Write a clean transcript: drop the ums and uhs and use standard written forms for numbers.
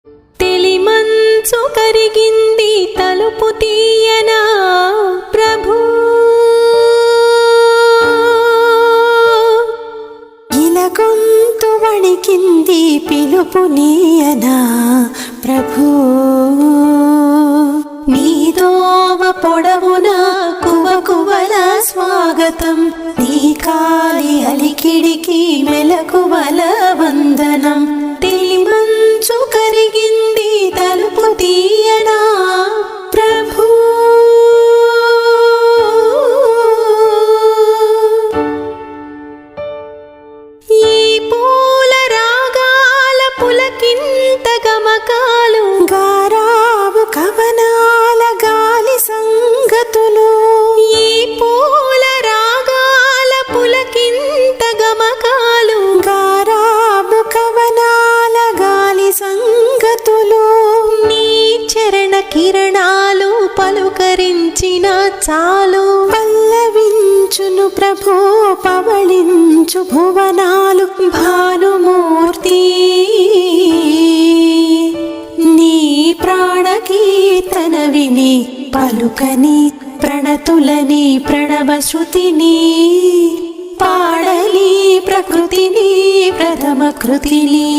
తెలిమంచు కరిగింది తలుపు తీయనా ప్రభు, ఇలగొంతు వణికింది పిలుపు నీయనా ప్రభు, నీదోవ పొడవున కువకువల స్వాగతం, నీ కాలి అలికిడికి మెలకువల వందనం. తెలిమంచు కరిగింది తలుపు తీయనా ప్రభు, ఈ పూల రాగాల పులకింత గమకాలు, గారావు కవనాల గాలి సంగతులు, ఈ పూల రాగాల పులకింత గమకాలు, గారావు కవనాల గాలి సంగతులు, నీ చరణ కిరణాలు పలుకరించిన చాలు. పల్లవించును ప్రభు పవళించు భువనాలు, భానుమూర్తి నీ ప్రాణకీర్తన విని పలుకని ప్రణతులని ప్రణవ శృతిని పాడలి ప్రకృతిని ప్రథమ కృతిని.